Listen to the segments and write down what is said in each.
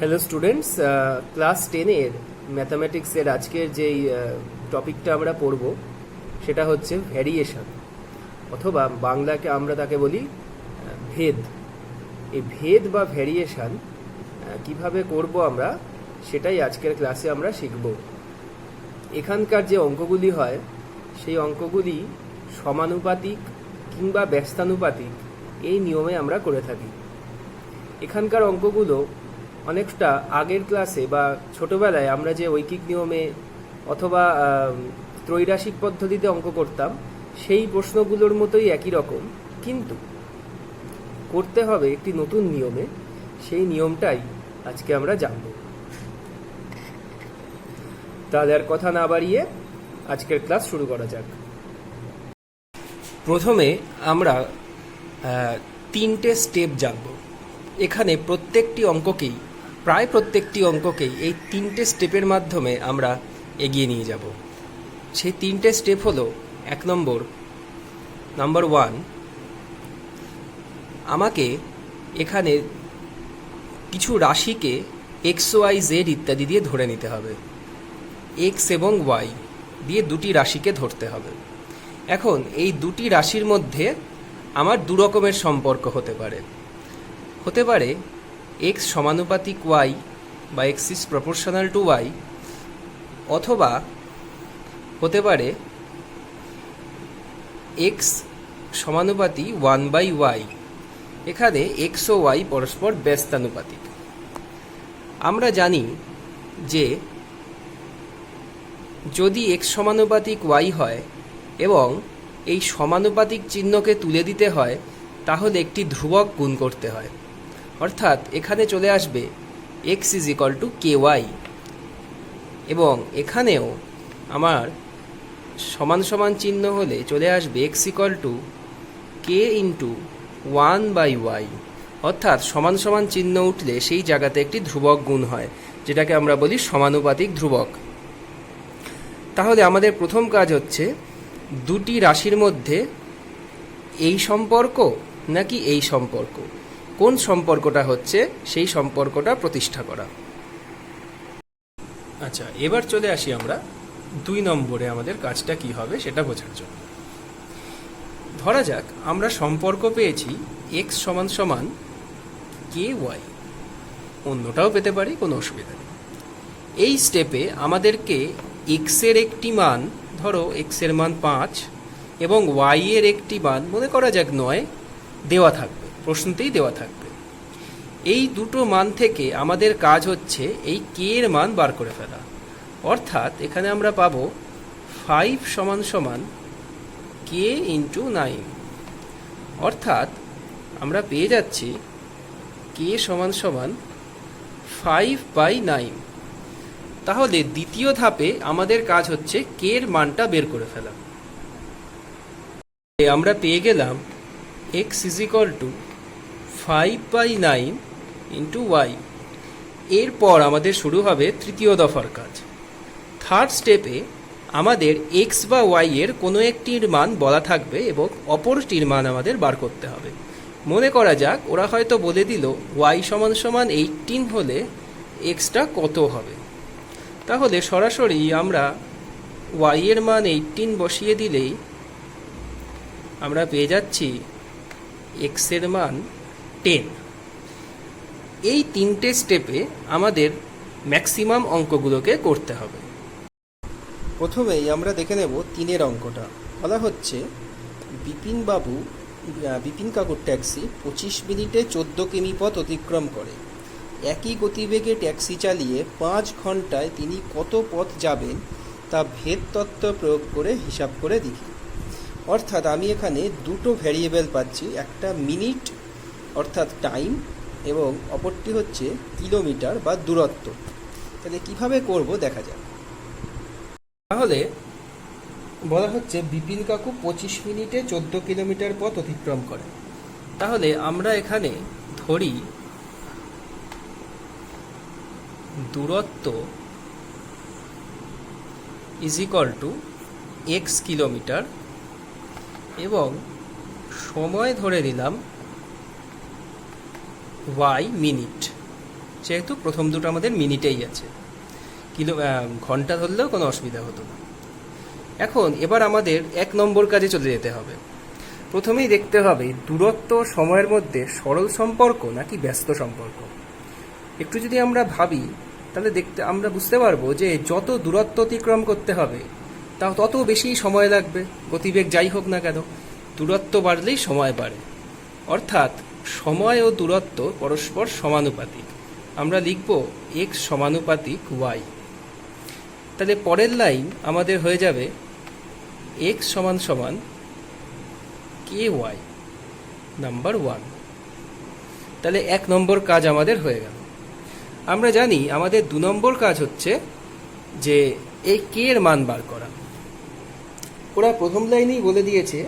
Hello students, class 10-এর ম্যাথামেটিক্সের আজকের যেই টপিকটা আমরা পড়ব সেটা হচ্ছে ভ্যারিয়েশন, অথবা বাংলাকে আমরা তাকে বলি ভেদ। এই ভেদ বা ভ্যারিয়েশন কিভাবে করব আমরা সেটাই আজকের ক্লাসে আমরা শিখব। এখানকার যে অঙ্কগুলি হয় সেই অঙ্কগুলি সমানুপাতিক কিংবা ব্যস্তানুপাতিক এই নিয়মে আমরা করে থাকি। এখানকার অঙ্কগুলো অনেকটা আগের ক্লাসে বা ছোটবেলায় আমরা যে ঐকিক নিয়মে অথবা ত্রৈরাশিক পদ্ধতিতে অঙ্ক করতাম সেই প্রশ্নগুলোর মতোই একই রকম, কিন্তু করতে হবে একটি নতুন নিয়মে। সেই নিয়মটাই আজকে আমরা জানব। তাহলে আর কথা না বাড়িয়ে আজকের ক্লাস শুরু করা যাক। প্রথমে আমরা তিনটে স্টেপ জানব। এখানে প্রায় প্রত্যেকটি অঙ্ককেই এই তিনটে স্টেপের মাধ্যমে আমরা এগিয়ে নিয়ে যাব। সেই তিনটে স্টেপ হলো, নাম্বার 1, আমাকে এখানে কিছু রাশিকে এক্স ওয়াই জেড ইত্যাদি দিয়ে ধরে নিতে হবে। এক্স এবং ওয়াই দিয়ে দুটি রাশিকে ধরতে হবে। এখন এই দুটি রাশির মধ্যে আমার দু রকমের সম্পর্ক হতে পারে এক্স সমানুপাতিক ওয়াই বা X is proportional to Y, অথবা হতে পারে এক্স সমানুপাতি 1/y। এখানে এক্স ও ওয়াই পরস্পর ব্যস্তানুপাতিক। আমরা জানি যে যদি এক্স সমানুপাতিক ওয়াই হয় এবং এই সমানুপাতিক চিহ্নকে তুলে দিতে হয় তাহলে একটি ধ্রুবক গুণ করতে হয়, অর্থাৎ এখানে চলে আসবে x is equal to K Y, এবং এখানেও আমার সমান সমান চিহ্ন হলে চলে আসবে x equal to K into 1/y, অর্থাৎ সমান সমান চিহ্ন উঠলে সেই জায়গাতে একটি ধ্রুবক গুণ হয়, যেটাকে আমরা বলি সমানুপাতিক ধ্রুবক। তাহলে আমাদের প্রথম কাজ হচ্ছে দুটি রাশির মধ্যে এই সম্পর্ক নাকি এই সম্পর্ক, কোন সম্পর্কটা হচ্ছে সেই সম্পর্কটা প্রতিষ্ঠা করা। আচ্ছা, এবার চলে আসি আমরা 2 নম্বরে আমাদের কাজটা কি হবে সেটা বোঝার জন্য। ধরা যাক আমরা সম্পর্ক পেয়েছি এক্স সমান সমান কে ওয়াই, অন্যটাও পেতে পারি, কোনো অসুবিধা নেই। এই স্টেপে আমাদেরকে এক্সের একটি মান, ধরো এক্সের মান 5 এবং ওয়াই এর একটি মান মনে করা যাক 9 দেওয়া থাকবে, প্রশ্নতেই দেওয়া থাকবে। এই দুটো মান থেকে আমাদের কাজ হচ্ছে এই কে এর মান বার করে ফেলা, অর্থাৎ এখানে আমরা পাবো 5 সমান সমান কে ইন্টু 9, অর্থাৎ আমরা পেয়ে যাচ্ছি কে সমান সমান 5/9। তাহলে দ্বিতীয় ধাপে আমাদের কাজ হচ্ছে কে এর মানটা বের করে ফেলা। আমরা পেয়ে গেলাম x is equal to 5/9 into Y. এরপর আমাদের শুরু হবে তৃতীয় দফার কাজ। থার্ড স্টেপে আমাদের x বা y এর কোনো একটির মান বলা থাকবে এবং অপরটির মান আমাদের বার করতে হবে। মনে করা যাক ওরা হয়তো বলে দিল y সমান সমান 18 হলে xটা কত হবে। তাহলে সরাসরি আমরা y এর মান 18 বসিয়ে দিলেই আমরা পেয়ে যাচ্ছি x এর মান 10। এই তিনটে স্টেপে আমাদের ম্যাক্সিমাম অঙ্কগুলোকে করতে হবে। প্রথমেই আমরা দেখে নেব 3 অঙ্কটা। বলা হচ্ছে বিপিন কাকুর ট্যাক্সি 25 মিনিটে 14 কিমি পথ অতিক্রম করে। একই গতিবেগে ট্যাক্সি চালিয়ে 5 ঘন্টায় তিনি কত পথ যাবেন তা ভেদ তত্ত্ব প্রয়োগ করে হিসাব করে দেখি। অর্থাৎ আমি এখানে দুটো ভ্যারিয়েবল পাচ্ছি, একটা মিনিট অর্থাৎ টাইম এবং অপরটি হচ্ছে কিলোমিটার বা দূরত্ব। তাহলে কিভাবে করব দেখা যাক। তাহলে বলা হচ্ছে বিপিন কাকু 25 মিনিটে 14 কিলোমিটার পথ অতিক্রম করে। তাহলে আমরা এখানে ধরি দূরত্ব is equal two x kilometre এবং সময় ধরে দিলাম y মিনিট। যেহেতু প্রথম দুটো আমাদের মিনিটেই আছে, ঘন্টা ধরলেও কোনো অসুবিধা হতো না। এবার আমাদের 1 নম্বর কাজে চলে যেতে হবে। প্রথমেই দেখতে হবে দূরত্ব সময়ের মধ্যে সরল সম্পর্ক নাকি ব্যস্ত সম্পর্ক। একটু যদি আমরা ভাবি তাহলে আমরা বুঝতে পারবো যে যত দূরত্ব অতিক্রম করতে হবে তত বেশি সময় লাগবে, গতিবেগ যাই হোক না কেন, দূরত্ব বাড়লেই সময় বাড়ে। অর্থাৎ সময় ও দূরত্ব পরস্পর সমানুপাতিক। আমরা লিখব x সমানুপাতিক y। তাহলে পরের লাইন আমাদের হয়ে যাবে x সমান সমান ky নাম্বার 1। তাহলে 1 নম্বর কাজ আমাদের হয়ে গেল। আমরা জানি আমাদের 2 নম্বর কাজ হচ্ছে যে এই কে এর মান বার করা। ওরা প্রথম লাইনেই বলে দিয়েছে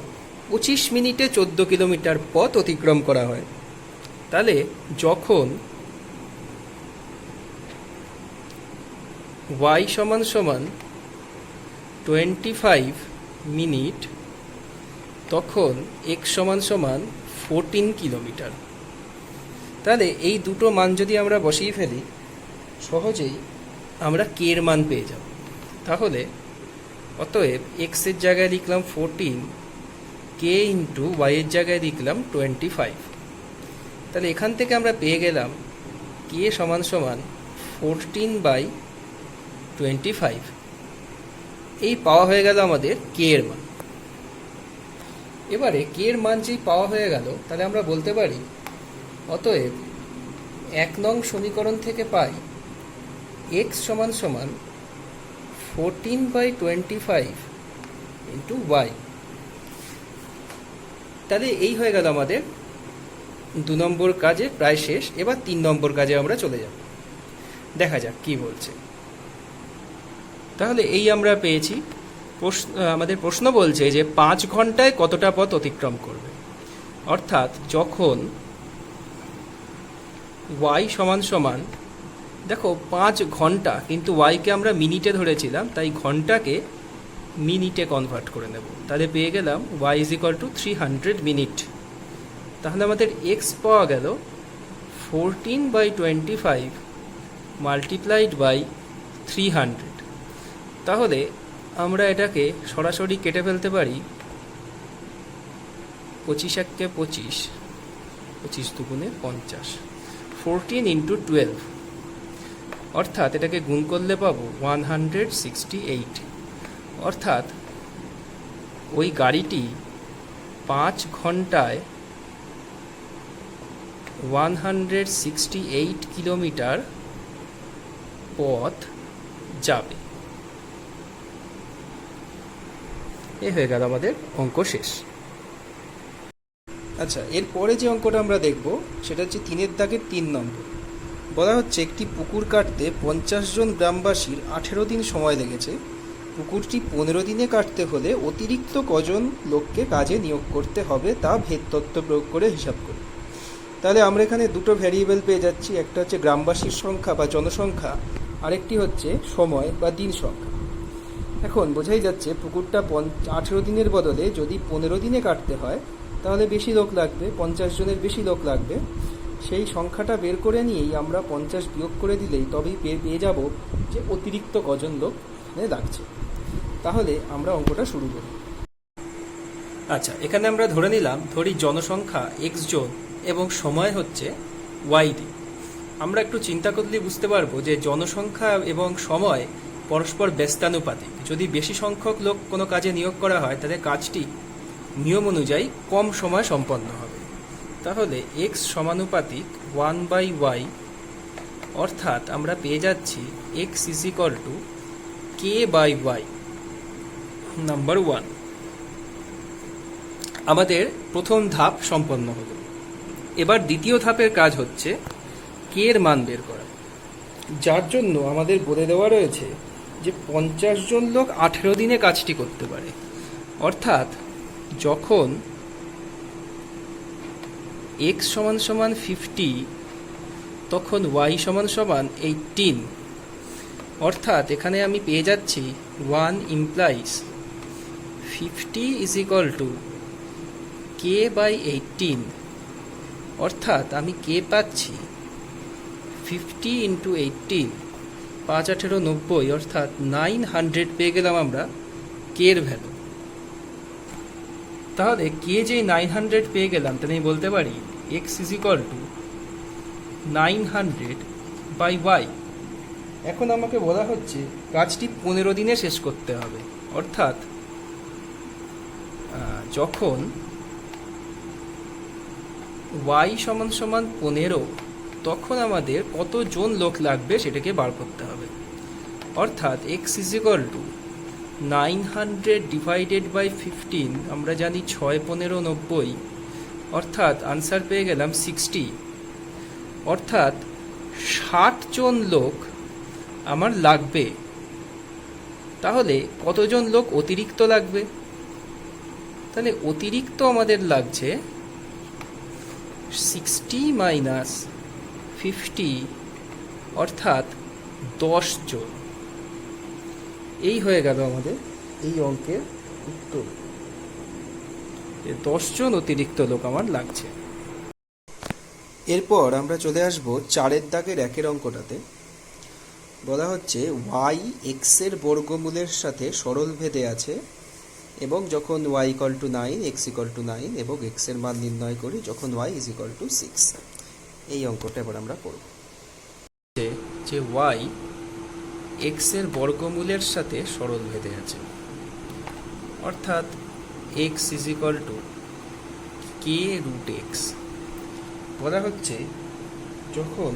25 মিনিটে 14 কিলোমিটার পথ অতিক্রম করা হয়। তাহলে যখন y সমান সমান 25 মিনিট তখন x সমান সমান 14 কিলোমিটার। তাহলে এই দুটো মান যদি আমরা বসিয়ে ফেলি সহজেই আমরা কে এর মান পেয়ে যাব। তাহলে অতএব x এর জায়গায় লিখলাম 14, কে ইন্টু y এর জায়গায় লিখলাম 25। তাহলে এখান থেকে আমরা পেয়ে গেলাম কে সমান সমান 14/25। এই পাওয়া হয়ে গেল আমাদের কে এর মান। এবারে কে এর মান যেই পাওয়া হয়ে গেল তাহলে আমরা বলতে পারি অতএব 1 নং সমীকরণ থেকে পাই x সমান সমান 14/25 ইন্টু y। তাহলে এই হয়ে গেল আমাদের 2 নম্বর কাজে প্রায় শেষ। এবার 3 নম্বর কাজে আমরা চলে যাব, দেখা যাক কি বলছে। তাহলে এই আমরা পেয়েছি আমাদের প্রশ্ন বলছে যে 5 ঘন্টায় কতটা পথ অতিক্রম করবে। অর্থাৎ যখন y সমান সমান, দেখো 5 ঘন্টা, কিন্তু y কে আমরা মিনিটে ধরেছিলাম তাই ঘন্টাকে মিনিটে কনভার্ট করে নেব। তাহলে পেয়ে গেলাম y = 300 মিনিট। তাহলে আমাদের x পাওয়া গেল 14/25 মাল্টিপ্লাইড বাই 300। তাহলে আমরা এটাকে সরাসরি কেটে ফেলতে পারি। 25 × 25, 25 × 2 = 50, 14 × 12, অর্থাৎ এটাকে গুণ করলে পাবো 168। অর্থাৎ ওই গাড়িটি 5 ঘন্টায় 168 কিলোমিটার পথ যাবে। এ হয়ে গেল আমাদের অঙ্ক শেষ। আচ্ছা, এরপরে যে অঙ্কটা আমরা দেখব সেটা হচ্ছে 3 দাগের 3 নম্বর। বলা হচ্ছে একটি পুকুর কাটতে 50 জন গ্রামবাসীর 18 দিন সময় লেগেছে। পুকুরটি 15 দিনে কাটতে হলে অতিরিক্ত কজন লোককে কাজে নিয়োগ করতে হবে তা ভেদতত্ত্ব প্রয়োগ করে হিসাব করি। তাহলে আমরা এখানে দুটো ভ্যারিয়েবল পেয়ে যাচ্ছি, একটা হচ্ছে গ্রামবাসীর সংখ্যা বা জনসংখ্যা, আরেকটি হচ্ছে সময় বা দিন সংখ্যা। এখন বোঝাই যাচ্ছে পুকুরটা 18 দিনের বদলে যদি 15 দিনে কাটতে হয় তাহলে বেশি লোক লাগবে, 50 জনের বেশি লোক লাগবে। সেই সংখ্যাটা বের করে নিয়েই আমরা 50 বিয়োগ করে দিলেই তবেই পেয়ে যাব যে অতিরিক্ত কজন লোক লাগছে। তাহলে আমরা অঙ্কটা শুরু করি। আচ্ছা, এখানে আমরা ধরি জনসংখ্যা x জন এবং সময় হচ্ছে y দিন। আমরা একটু চিন্তা করলে বুঝতে পারবো যে জনসংখ্যা এবং সময় পরস্পর ব্যস্তানুপাতিক। যদি বেশি সংখ্যক লোক কোনো কাজে নিয়োগ করা হয় তাহলে কাজটি নিয়ম অনুযায়ী কম সময় সম্পন্ন হবে। তাহলে x সমানুপাতিক 1/y, অর্থাৎ আমরা পেয়ে যাচ্ছি x = k/y নাম্বার 1। আমাদের প্রথম ধাপ সম্পন্ন হলো। এবার দ্বিতীয় ধাপের কাজ হচ্ছে কে এর মান বের করা, যার জন্য আমাদের বলে দেওয়া রয়েছে যে 50 জন লোক 18 দিনে কাজটি করতে পারে। অর্থাৎ যখন x = 50 তখন y = 18। অর্থাৎ এখানে আমি পেয়ে যাচ্ছি 1 implies 50 = k/18। অর্থাৎ আমি কে পাচ্ছি 50 ইন্টু 18, 5 18 90, অর্থাৎ 900 পেয়ে গেলাম আমরা কে এর ভ্যালু। তাহলে কে যে 900 পেয়ে গেলাম, তাহলে আমি বলতে পারি X is equal to 900 by Y. এখন আমাকে বলা হচ্ছে কাজটি 15 দিনে শেষ করতে হবে, অর্থাৎ যখন y সমান সমান 15, তখন আমাদের কতজন লোক লাগবে সেটাকে বার করতে হবে। অর্থাৎ X is equal to 900 divided by 15, আমরা জানি 6 15 90, অর্থাৎ আনসার পেয়ে গেলাম 60, অর্থাৎ 60 জন লোক আমার লাগবে। তাহলে কতজন লোক অতিরিক্ত লাগবে? তাহলে অতিরিক্ত আমাদের লাগছে 60 মাইনাস 50, অর্থাৎ 10 জন। এই হয়ে গেল আমাদের এই অঙ্কের উত্তর, 10 জন অতিরিক্ত লোক আমার লাগছে। এরপর আমরা চলে আসব 4 দাগের 1 অঙ্কটাতে। বলা হচ্ছে y x এর বর্গমূলের সাথে সরল ভেদে আছে এবং যখন y equal to 9, x equal to 9 এবং x এর মান নির্ণয় করি যখন y ইজ ইকুয়াল টু 6। এই অঙ্কটা এবার আমরা করব যে y x এর বর্গমূলের সাথে সরল ভেদে আছে, অর্থাৎ x is equal to k root x। বলা হচ্ছে যখন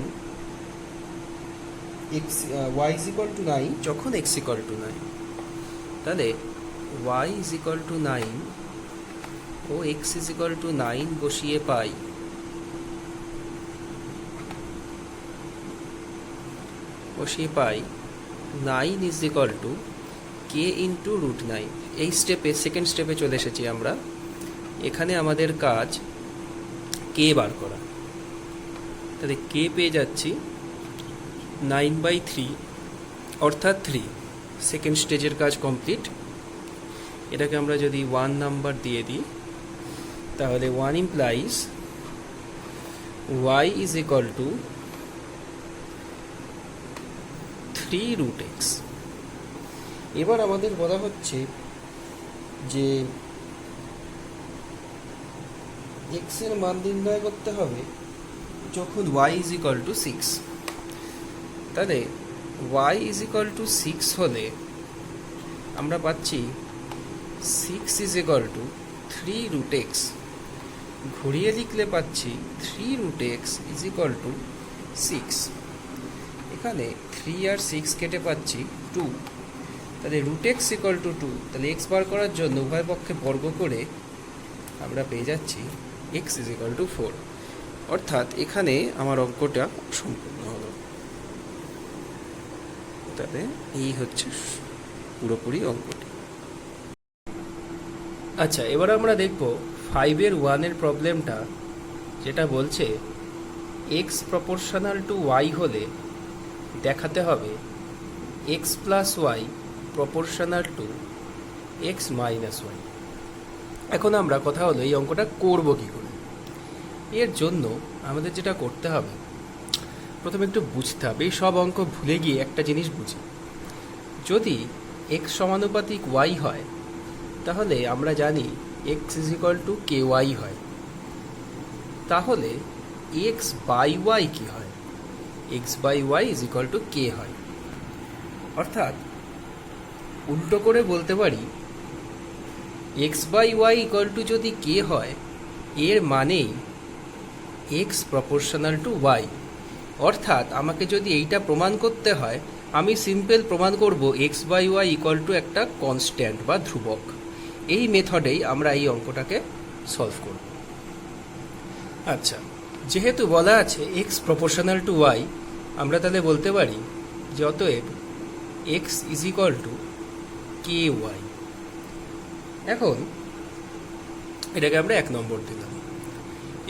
y ইজ ইকুয়াল টু 9, যখন x ইকুয়াল টু 9, তাহলে y ইজ ইকুয়াল টু 9 ও x ইজ ইকুয়াল টু 9 বসিয়ে পাই বসিয়ে পাই 9 is equal to k into root 9। এই স্টেপে, সেকেন্ড স্টেপে চলে এসেছি আমরা। এখানে আমাদের কাজ k বার করা। তাহলে k পেয়ে যাচ্ছি 9/3, অর্থাৎ 3। সেকেন্ড স্টেজের কাজ কমপ্লিট। এটাকে আমরা যদি 1 নাম্বার দিয়ে দিই, তাহলে 1 implies y is equal to 3 root x। এবার আমাদের বলা হচ্ছে যে x এর মান নির্ণয় করতে হবে যখন y ইজ ইকুয়াল টু 6। তাহলে y ইজ ইকুয়াল টু 6 হলে আমরা পাচ্ছি 6 is equal to 3 root x। ঘুরিয়ে লিখলে পাচ্ছি 3 root x is equal to 6। এখানে 3 আর 6 কেটে পাচ্ছি 2। তাহলে রুট x ইকুয়াল টু 2। তাহলে x বার করার জন্য উভয় পক্ষে বর্গ করে আমরা পেয়ে যাচ্ছি x ইজ ইকুয়াল টু 4। অর্থাৎ এখানে আমার অঙ্কটা সম্পূর্ণ হলো। তাহলে এই হচ্ছে পুরোপুরি অঙ্কটি। আচ্ছা, এবার আমরা দেখব 5-এর 1-এর প্রবলেমটা, যেটা বলছে x প্রপোর্শনাল টু y হলে দেখাতে হবে x plus y proportional to x minus y। এখন আমরা কথা হলো এই অঙ্কটা করব কি করে। এর জন্য আমাদের যেটা করতে হবে, প্রথমে একটু বুঝতে হবে। এই সব অঙ্ক ভুলে গিয়ে একটা জিনিস বুঝি, যদি x সমানুপাতিক y হয় তাহলে আমরা জানি x is equal to ky হয়। তাহলে x বাই y কি হয়? x by y is equal to k হয়। অর্থাৎ উল্টো করে বলতে পারি x by y equal to যদি k হয়, এর মানেই x প্রপোর্শনাল টু y। অর্থাৎ আমাকে যদি এইটা প্রমাণ করতে হয়, আমি সিম্পল প্রমাণ করব x by y equal to একটা কনস্ট্যান্ট বা ধ্রুবক। এই মেথডেই আমরা এই অঙ্কটাকে সলভ করব। আচ্ছা, যেহেতু বলা আছে x প্রপোর্শনাল টু y, আমরা তাহলে বলতে পারি যে অতএব x is equal to ky। এখন এটাকে আমরা 1 নম্বর দিলাম।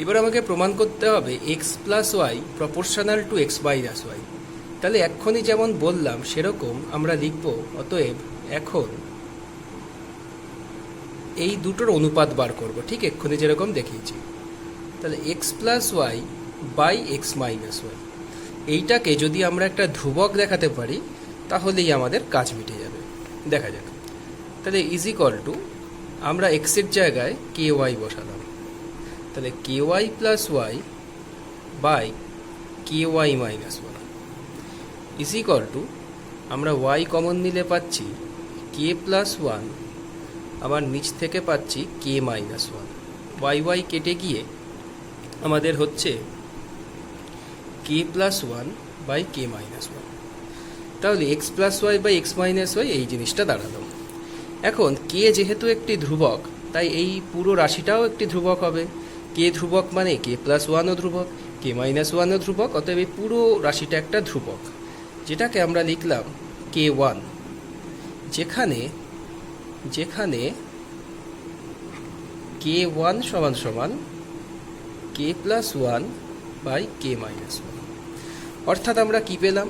এবার আমাকে প্রমাণ করতে হবে x plus Y proportional to x minus Y. তাহলে এক্ষুনি যেমন বললাম সেরকম আমরা লিখব, অতএব এখন এই দুটোর অনুপাত বার করব, ঠিক এক্ষুনি যেরকম দেখিয়েছি। তাহলে x plus Y by x minus Y. এইটাকে যদি আমরা একটা ধ্রুবক দেখাতে পারি তাহলেই আমাদের কাজ মিটে যাবে। দেখা যাক, তাহলে ইজ ইকুয়াল টু আমরা এক্সের জায়গায় কে ওয়াই বসালাম, তাহলে K Y plus Y by K Y minus one is equal to আমরা ওয়াই কমন নিলে পাচ্ছি কে প্লাস ওয়ান, আবার নিচ থেকে পাচ্ছি K minus one, Y Y কেটে গিয়ে আমাদের হচ্ছে K plus one by K minus one. তাহলে X plus Y by X minus Y এই জিনিসটা দাঁড়ালো। এখন কে যেহেতু একটি ধ্রুবক, তাই এই পুরো রাশিটাও একটি ধ্রুবক হবে। কে ধ্রুবক মানে কে প্লাস ওয়ানও ধ্রুবক, কে মাইনাস ওয়ানও ধ্রুবক, অতএব এই পুরো রাশিটা একটা ধ্রুবক, যেটাকে আমরা লিখলাম কে ওয়ান, যেখানে যেখানে কে ওয়ান সমান সমান K plus one by K minus one. অর্থাৎ আমরা কি পেলাম?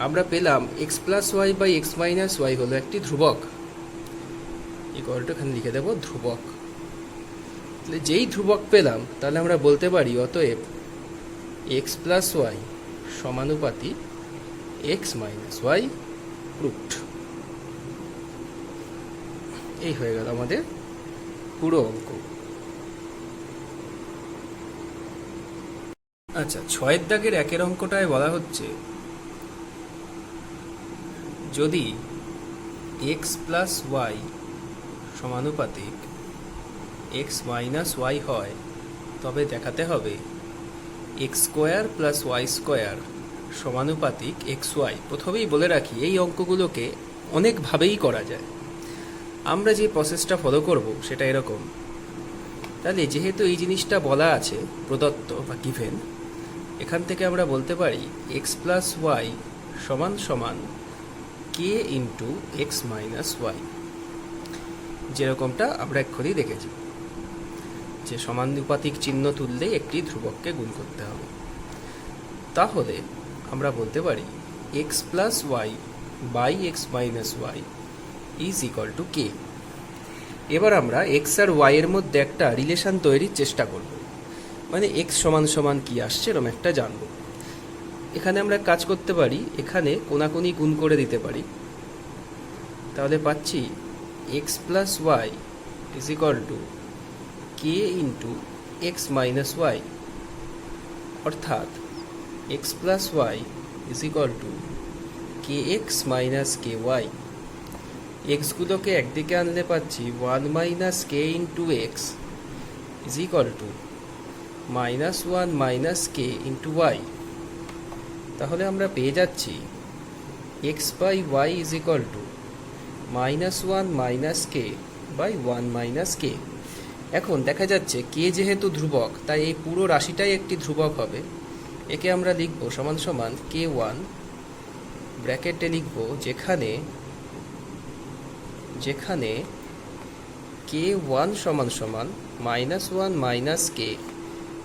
আমরা পেলাম X plus Y by X minus Y হলো একটি ধ্রুবক। ইকুয়ালটা এখানে লিখে দেবো ধ্রুবক। তাহলে যেই ধ্রুবক পেলাম তাহলে আমরা বলতে পারি অতএব এক্স প্লাস ওয়াই সমানুপাতিক এক্স মাইনাস ওয়াই প্রুফড। এই হয়ে গেল আমাদের পুরো অঙ্ক। আচ্ছা, 6 দাগের 1 অঙ্কটায় বলা হচ্ছে যদি এক্স প্লাস ওয়াই সমানুপাতিক এক্স মাইনাস ওয়াই হয় তবে দেখাতে হবে X square plus Y square সমানুপাতিক এক্স ওয়াই। প্রথমেই বলে রাখি এই অঙ্কগুলোকে অনেকভাবেই করা যায়। আমরা যে প্রসেসটা ফলো করব সেটা এরকম। তাহলে যেহেতু এই জিনিসটা বলা আছে প্রদত্ত বা গিভেন, এখান থেকে আমরা বলতে পারি এক্স প্লাস ওয়াই সমান সমান K into X minus Y, যেরকমটা আমরা এক্ষুনি দেখেছি যে সমানুপাতিক চিহ্ন তুললেই একটি ধ্রুবককে গুণ করতে হবে। তাহলে আমরা বলতে পারি X plus Y by X minus Y is equal to K. এবার আমরা এক্স আর ওয়াই এর মধ্যে একটা রিলেশন তৈরির চেষ্টা করব, মানে এক্স সমান সমান কি আসছে এরকম একটা জানব। এখানে আমরা কাজ করতে পারি, এখানে কোনাকুনি গুণ করে দিতে পারি। তাহলে পাচ্ছি X plus Y is equal to K into X minus Y, অর্থাৎ X plus Y is equal to K X minus K Y. এক্সগুলোকে একদিকে আনলে পাচ্ছি one minus K into X is equal to minus one minus K into Y. তাহলে আমরা পেয়ে যাচ্ছি X by Y is equal to minus one minus K by one minus K. এখন দেখা যাচ্ছে কে যেহেতু ধ্রুবক তাই এই পুরো রাশিটাই একটি ধ্রুবক হবে। একে আমরা লিখব সমান সমান কে ওয়ান, ব্র্যাকেটে লিখব যেখানে যেখানে কে ওয়ান সমান সমান minus one minus K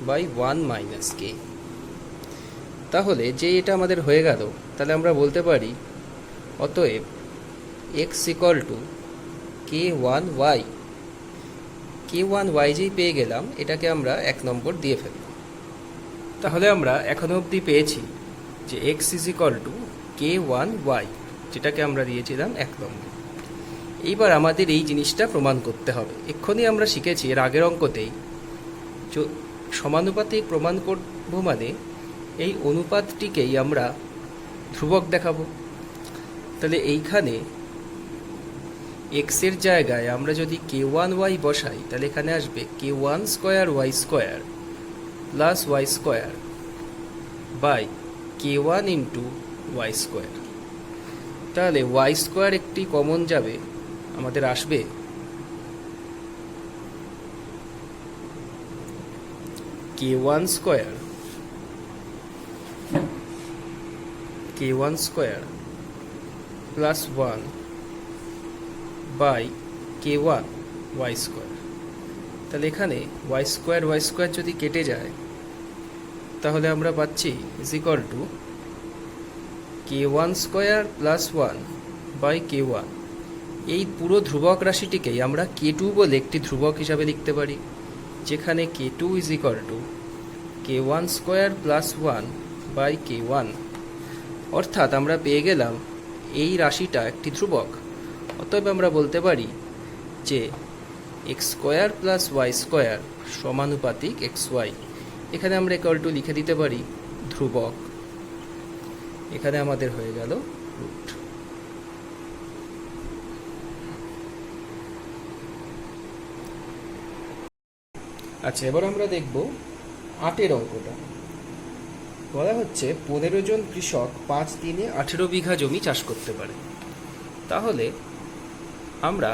by one minus K. তাহলে যে এটা আমাদের হয়ে গেল, তাহলে আমরা বলতে পারি অতএব X equal to K one Y. K one Y যেই পেয়ে গেলাম এটাকে আমরা 1 নম্বর দিয়ে ফেলব। তাহলে আমরা এখনো অবধি পেয়েছি যে X is equal to K one Y, যেটাকে আমরা দিয়েছিলাম 1 নম্বর। এইবার আমাদের এই জিনিসটা প্রমাণ করতে হবে। এক্ষুনি আমরা শিখেছি এর আগের অঙ্কতেই সমানুপাতিক প্রমাণ করব, মানে এই অনুপাতটিকেই আমরা ধ্রুবক দেখাবো। তাহলে এইখানে এক্সের জায়গায় আমরা যদি কে ওয়ান ওয়াই বসাই তাহলে এখানে আসবে K one square Y square plus Y square by K one into Y square. তাহলে ওয়াই স্কোয়ার একটি কমন যাবে, আমাদের আসবে K one square plus one by K one Y square. তাহলে এখানে ওয়াই স্কোয়ার যদি কেটে যায় তাহলে আমরা পাচ্ছি is equal to K one square plus one by K one. এই পুরো ধ্রুবক রাশিটিকেই আমরা কে টু বলে একটি ধ্রুবক হিসাবে লিখতে পারি, যেখানে K two is equal to K one square plus one by K one. অর্থাৎ আমরা পেয়ে গেলাম এই রাশিটা একটি ধ্রুবক। অতএব আমরা বলতে পারি যে X square plus Y square সমানুপাতিক এক্স ওয়াই। এখানে আমরা ইকুয়াল টু লিখে দিতে পারি ধ্রুবক। এখানে আমাদের হয়ে গেল রুট। আচ্ছা, এবার আমরা দেখব 8 অঙ্কটা। বলা হচ্ছে 15 জন কৃষক 5 দিনে 18 বিঘা জমি চাষ করতে পারে। তাহলে আমরা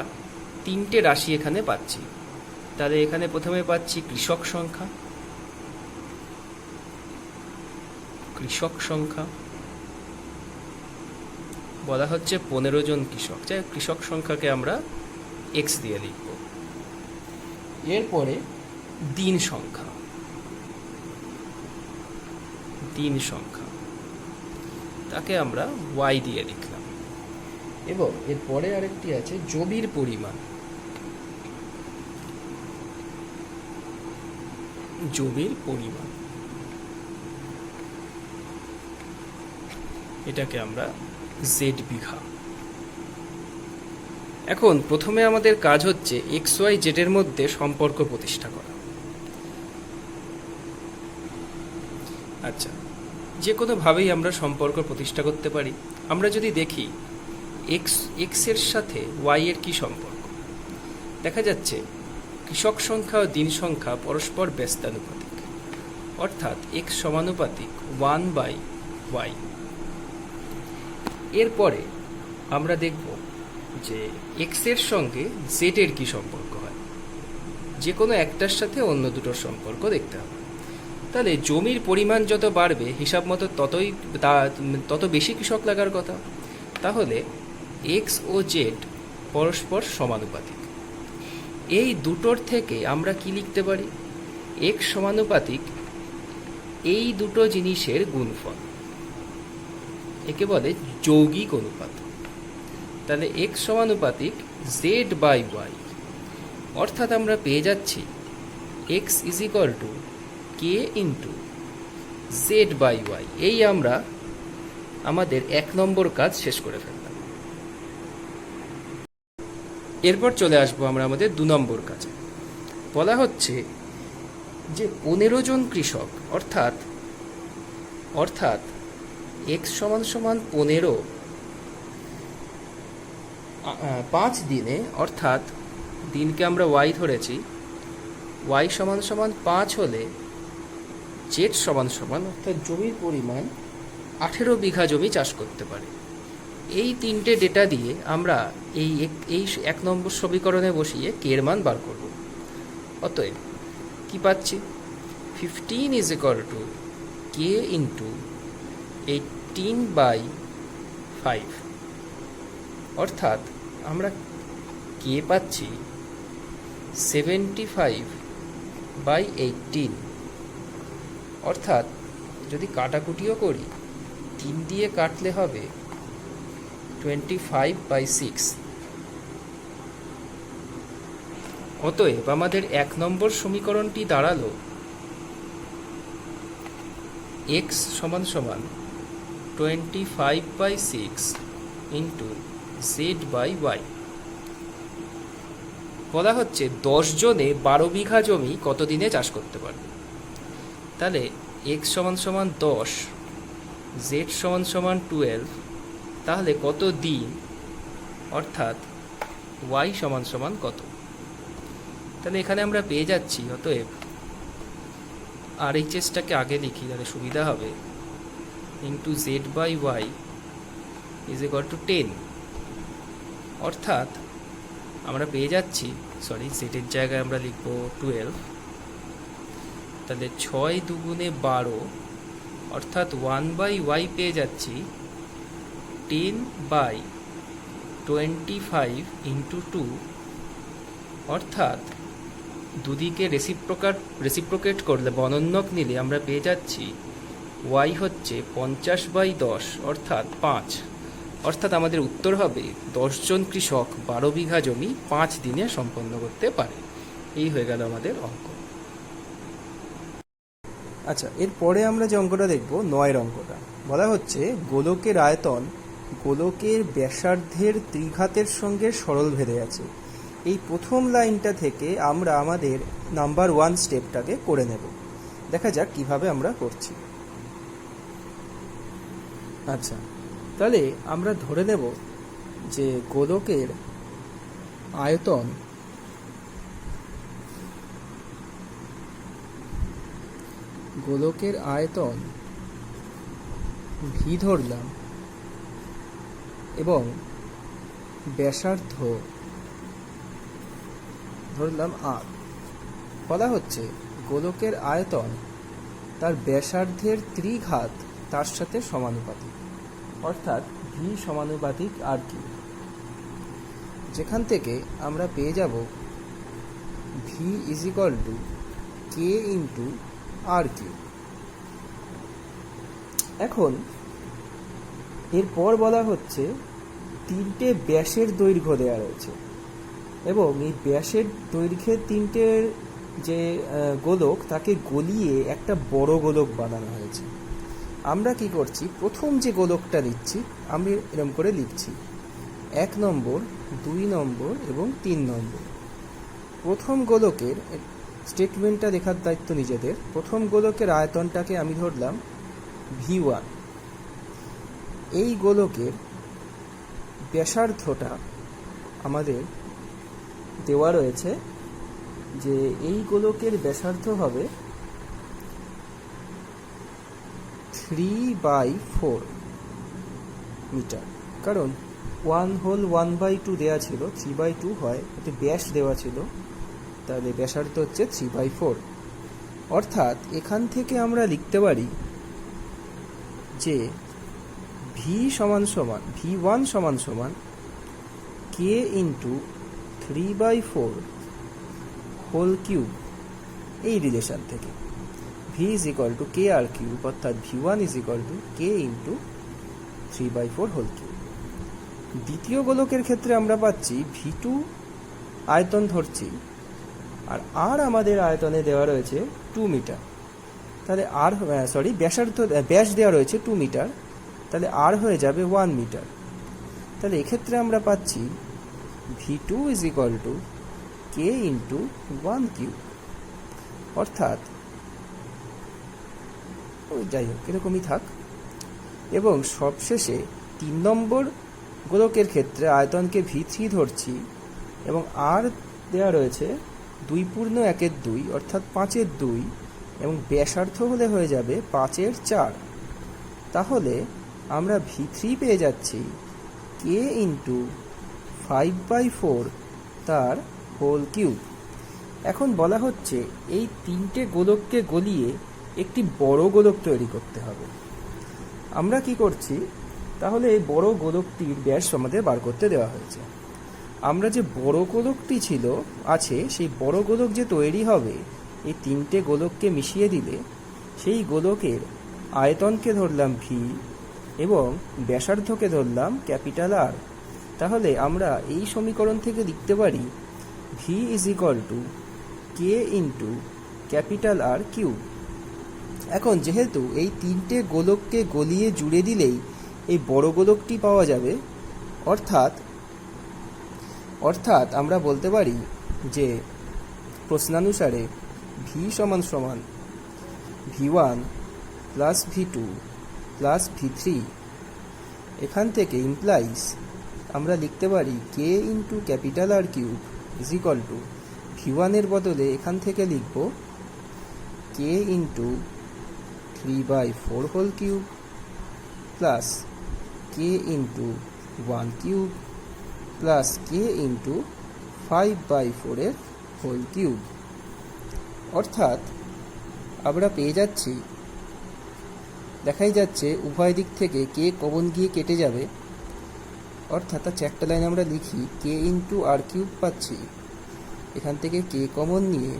3টে রাশি এখানে পাচ্ছি। তাহলে এখানে প্রথমে পাচ্ছি কৃষক সংখ্যা বলা হচ্ছে 15 জন কৃষক, যাই কৃষক সংখ্যাকে আমরা এক্স দিয়ে লিখব। এরপরে দিন সংখ্যা তাকে আমরা ওয়াই দিয়ে লিখলাম। এবং এরপরে আরেকটি আছে জমির পরিমাণ। এটাকে আমরা জেড বিঘা। এখন প্রথমে আমাদের কাজ হচ্ছে এক্স ওয়াই জেড এর মধ্যে সম্পর্ক প্রতিষ্ঠা করা। আচ্ছা, যে কোনোভাবেই আমরা সম্পর্ক প্রতিষ্ঠা করতে পারি। আমরা যদি দেখি এক্স এর সাথে ওয়াই এর কি সম্পর্ক, দেখা যাচ্ছে কৃষক সংখ্যা ও দিন সংখ্যা পরস্পর ব্যস্তানুপাতিক, অর্থাৎ এক্স সমানুপাতিক 1/y। এরপরে আমরা দেখব যে এক্স এর সঙ্গে জেড এর কি সম্পর্ক হয়। যে কোনো একটার সাথে অন্য দুটোর সম্পর্ক দেখতে হবে। তাহলে জমির পরিমাণ যত বাড়বে হিসাব মতো তত বেশি কৃষক লাগার কথা। তাহলে এক্স ও জেড পরস্পর সমানুপাতিক। এই দুটোর থেকে আমরা কি লিখতে পারি? এক্স সমানুপাতিক এই দুটো জিনিসের গুণফল, একে বলে যৌগিক অনুপাত। তাহলে এক্স সমানুপাতিক জেড বাই ওয়াই, অর্থাৎ আমরা পেয়ে যাচ্ছি X is equal to K into Z by Y. এই আমরা আমাদের 1 নম্বর কাজ শেষ করে ফেললাম। এরপর চলে আসবো আমরা আমাদের 2 নম্বর কাজে। বলা হচ্ছে যে 15 জন কৃষক, অর্থাৎ এক্স সমান 15 5 দিনে, অর্থাৎ দিনকে আমরা ওয়াই ধরেছি, ওয়াই সমান 5 হলে জেড সমান অর্থাৎ জমির পরিমাণ 18 বিঘা জমি চাষ করতে পারে। এই 3টে ডেটা দিয়ে আমরা এই 1 নম্বর সমীকরণে বসিয়ে কে এর মান বার করব। অতএব কি পাচ্ছি? 15 is equal to K into 18/5, অর্থাৎ আমরা কে পাচ্ছি 75/18। অর্থাৎ যদি কাটাকুটিও করি 3 দিয়ে কাটলে হবে 25/6। অতএব আমাদের 1 নম্বর সমীকরণটি দাঁড়ালো x সমান 25/6 ইন্টু জেড বাই ওয়াই। বলা হচ্ছে 10 জনে 12 বিঘা জমি কত দিনে চাষ করতে পারবে। তাহলে x সমান 10, জেড সমান 12, তাহলে কত দিন, অর্থাৎ y সমান কত। তাহলে এখানে আমরা পেয়ে যাচ্ছি, অতএব RHSটাকে আগে লিখি তাহলে সুবিধা হবে, into Z by Y is equal to 10। অর্থাৎ আমরা পেয়ে যাচ্ছি, জেডের জায়গায় আমরা লিখব 12। তাহলে 6 দুগুণে 12, অর্থাৎ 1/y পেয়ে যাচ্ছি 10/25 ইন্টু 2, অর্থাৎ দুদিকে রেসিপ্রোকেট করলে বনন্যক নিলে আমরা পেয়ে যাচ্ছি y হচ্ছে 50/10, অর্থাৎ 5। অর্থাৎ আমাদের উত্তর হবে 10 জন কৃষক 12 বিঘা জমি 5 দিনে সম্পন্ন করতে পারে। এই হয়ে গেল আমাদের অঙ্ক। আচ্ছা, এরপরে আমরা যে অঙ্কটা দেখব 9 অঙ্কটা। বলা হচ্ছে গোলকের আয়তন গোলকের ব্যাসার্ধের ত্রিঘাতের সঙ্গে সরলভেদে আছে। এই প্রথম লাইনটা থেকে আমরা আমাদের নাম্বার 1 স্টেপটাকে করে নেব। দেখা যাক কিভাবে আমরা করছি। আচ্ছা, তাহলে আমরা ধরে নেব যে গোলকের আয়তন ভি ধরলাম এবং ব্যাসার্ধ ধরলাম আর। বলা হচ্ছে গোলকের আয়তন তার ব্যাসার্ধের ত্রিঘাত তার সাথে সমানুপাতিক, অর্থাৎ ভি সমানুপাতিক আর কিউ, যেখান থেকে আমরা পেয়ে যাব V is equal to K into R cube. এখন এরপর বলা হচ্ছে তিনটে ব্যাসের দৈর্ঘ্য দেওয়া রয়েছে এবং এই ব্যাসের দৈর্ঘ্যের তিনটের যে গোলক তাকে গলিয়ে একটা বড় গোলক বানানো হয়েছে। আমরা কি করছি, প্রথম যে গোলকটা লিখছি আমি এরকম করে লিখছি 1 নম্বর, 2 নম্বর এবং 3 নম্বর। প্রথম গোলকের স্টেটমেন্টটা লেখার দায়িত্ব নিজেদের। প্রথম গোলকের আয়তনটাকে আমি ধরলাম V1। এই গোলকের ব্যাসার্ধটা আমাদের দেওয়া রয়েছে যে এই গোলকের ব্যাসার্ধ হবে 3/4 মিটার, কারণ 1/2 দেওয়া ছিল, 3/2 হয়, এতে ব্যাস দেওয়া ছিল, তাহলে ব্যাসার্ধ হচ্ছে 3/4। অর্থাৎ এখান থেকে আমরা লিখতে পারি যে V1 সমান সমান কে ইন্টু 3/4 হোল কিউব। এই রিলেশন থেকে V is equal to K R cube, অর্থাৎ V1 is equal to K into 3/4 whole cube. দ্বিতীয় গোলকের ক্ষেত্রে আমরা পাচ্ছি V2 আয়তন ধরছি, আর আমাদের আয়তনে দেওয়া রয়েছে 2 মিটার, তাহলে ব্যাস দেওয়া রয়েছে 2 মিটার, তাহলে আর হয়ে যাবে 1 মিটার। তাহলে এক্ষেত্রে আমরা পাচ্ছি V2 is equal to K into 1 cube, অর্থাৎ যাই হোক এরকমই থাক। এবং সবশেষে 3 নম্বর গোলকের ক্ষেত্রে আয়তনকে V3 ধরছি এবং আর দেওয়া রয়েছে 2/1/2 অর্থাৎ 5/2 এবং ব্যাসার্ধ হলে হয়ে যাবে 5/4। তাহলে আমরা V3 পেয়ে যাচ্ছি কে ইন্টু 5/4 তার হোল কিউব। এখন বলা হচ্ছে এই তিনটে গোলককে গলিয়ে একটি বড় গোলক তৈরি করতে হবে। আমরা কি করছি, তাহলে এই বড় গোলকটির ব্যাস আমাদের বার করতে দেওয়া হয়েছে। আমরা যে বড় গোলকটি আছে সেই বড় গোলক যে তৈরি হবে এই তিনটে গোলককে মিশিয়ে দিলে সেই গোলকের আয়তনকে ধরলাম ভি এবং ব্যাসার্ধকে ধরলাম ক্যাপিটাল আর। তাহলে আমরা এই সমীকরণ থেকে লিখতে পারি V is equal to K into capital R cube. এখন যেহেতু এই তিনটে গোলককে গলিয়ে জুড়ে দিলেই এই বড় গোলকটি পাওয়া যাবে, অর্থাৎ আমরা বলতে পারি যে প্রশ্নানুসারে ভি সমান সমান V1 plus V2 plus V3। এখান থেকে ইমপ্লাইজ আমরা লিখতে পারি K into capital R cube is equal to V1 এর বদলে এখান থেকে লিখব K into 3/4 whole cube plus K into 1 cube plus K into 5/4 এর হোল কিউব। অর্থাৎ আমরা পেয়ে যাচ্ছি, দেখাই যাচ্ছে উভয় দিক থেকে কে কমন গিয়ে কেটে যাবে, অর্থাৎ তার একটা লাইন আমরা লিখি কে ইন্টু আর কিউব পাচ্ছি, এখান থেকে কে কমন নিয়ে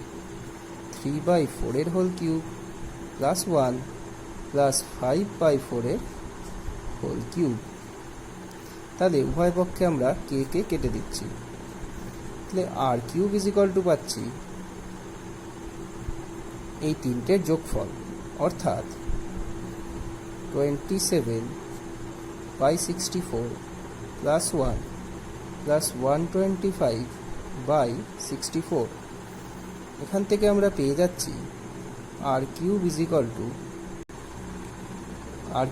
3/4 এর হোল কিউব প্লাস 1 প্লাস 5/4 এর হোল কিউব। তাহলে উভয় পক্ষে আমরা কে কেটে দিচ্ছি, তাহলে আর কিউব ইজ ইকুয়াল টু পাচ্ছি এই তিনটের যোগফল, অর্থাৎ 27/64 প্লাস 1 প্লাস 125/64। এখান থেকে আমরা পেয়ে যাচ্ছি আর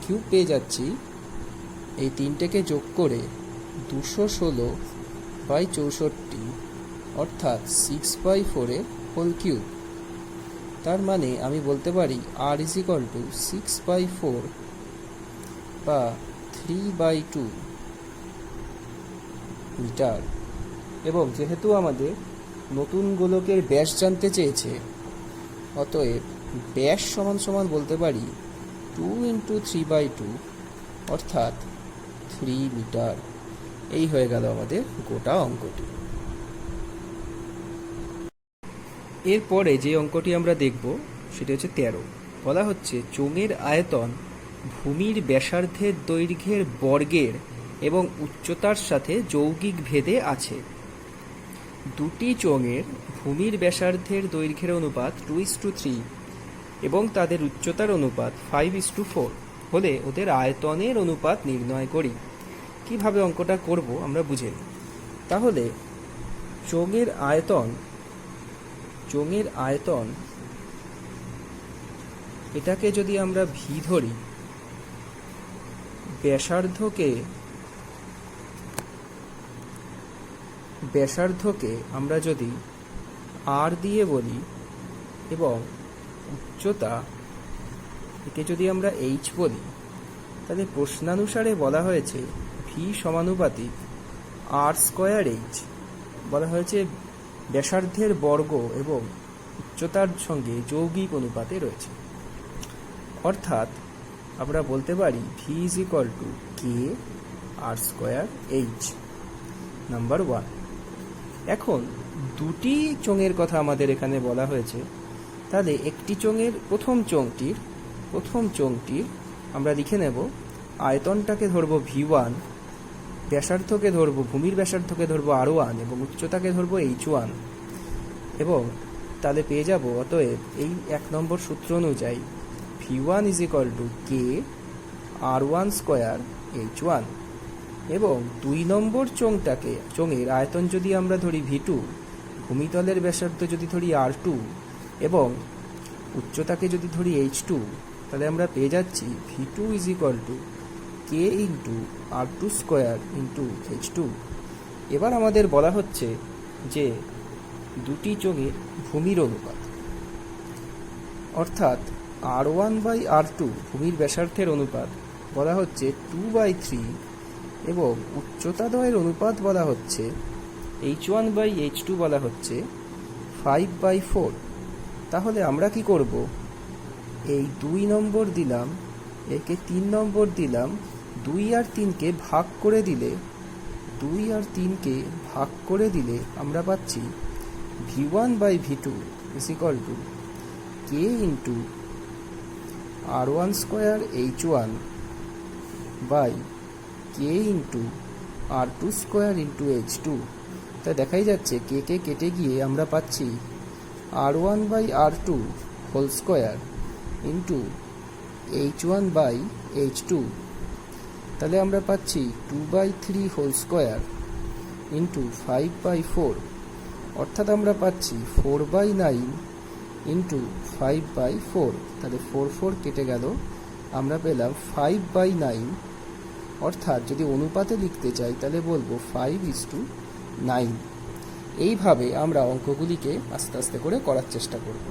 কিউব পেয়ে যাচ্ছি এই তিনটেকে যোগ করে 216/64 অর্থাৎ 6/4 হোল কিউব। তার মানে আমি বলতে পারি আর 6/4 বা 3/2 মিটার। এবং যেহেতু আমাদের নতুন গোলকের ব্যাস জানতে চেয়েছে, অতএব ব্যাস সমান সমান বলতে পারি 2 × 3/2 অর্থাৎ 3 মিটার। এই হয়ে গেল আমাদের গোটা অঙ্কটি। এরপরে যে অঙ্কটি আমরা দেখব সেটা হচ্ছে 13। বলা হচ্ছে চোঙের আয়তন ভূমির ব্যাসার্ধের দৈর্ঘ্যের বর্গের এবং উচ্চতার সাথে যৌগিক ভেদে আছে। দুটি চোঙের ভূমির ব্যাসার্ধের দৈর্ঘ্যের অনুপাত 2:3 এবং তাদের উচ্চতার অনুপাত 5:4 হলে ওদের আয়তনের অনুপাত নির্ণয় করি। কিভাবে অঙ্কটা করব আমরা বুঝে নিই। তাহলে চোঙের আয়তন এটাকে যদি আমরা ভি ধরি, ব্যাসার্ধকে আমরা যদি আর দিয়ে বলি এবং উচ্চতা একে যদি আমরা এইচ বলি, তাহলে প্রশ্নানুসারে বলা হয়েছে ভি সমানুপাতিক r²h। বলা হয়েছে ব্যাসার্ধের বর্গ এবং উচ্চতার সঙ্গে যৌগিক অনুপাতে রয়েছে। অর্থাৎ আমরা বলতে পারি ভি k r²h। নাম্বার 1। এখন দুটি চোঙের কথা আমাদের এখানে বলা হয়েছে, তাহলে একটি চোঙের প্রথম চোঙটির আমরা লিখে নেব আয়তনটাকে ধরব v1, ব্যাসার্ধকে ধরব ভূমির ব্যাসার্ধকে ধরব r1 এবং উচ্চতাকে ধরব h1। এবং তাহলে পেয়ে যাব অতএব এই 1 নম্বর সূত্র অনুযায়ী v1 k r1² h1। এবং 2 নম্বর চোঙের আয়তন যদি আমরা ধরি v2, ভূমিতলের ব্যাসার্ধ যদি ধরি r2 এবং উচ্চতাকে যদি ধরি h2, তাহলে আমরা পেয়ে যাচ্ছি v2 k × r2² × h2। এবার আমাদের বলা হচ্ছে যে দুটি চোঙের ভূমির অনুপাত, অর্থাৎ r1/r2 ভূমির ব্যাসার্ধের অনুপাত বলা হচ্ছে 2/3 এবং উচ্চতাদ্বয়ের অনুপাত বলা হচ্ছে h1/h2 বলা হচ্ছে 5/4। তাহলে আমরা কি করব, এই 2 নম্বর দিলাম, একে 3 নম্বর দিলাম, 2 আর 3কে ভাগ করে দিলে আমরা পাচ্ছি v1/v2 k × r1² h1 k × r2² × h2। তাই দেখাই যাচ্ছে কে কেটে গিয়ে আমরা পাচ্ছি r1/r2² × h1/h2। তাহলে আমরা পাচ্ছি 2/3² × 5/4 অর্থাৎ আমরা পাচ্ছি 4/9 × 5/4। তাহলে 4 কেটে গেল, আমরা পেলাম 5/9। অর্থাৎ যদি অনুপাতে লিখতে চাই তাহলে বলবো 5:9। এইভাবে আমরা অঙ্কগুলিকে আস্তে আস্তে করে করার চেষ্টা করব।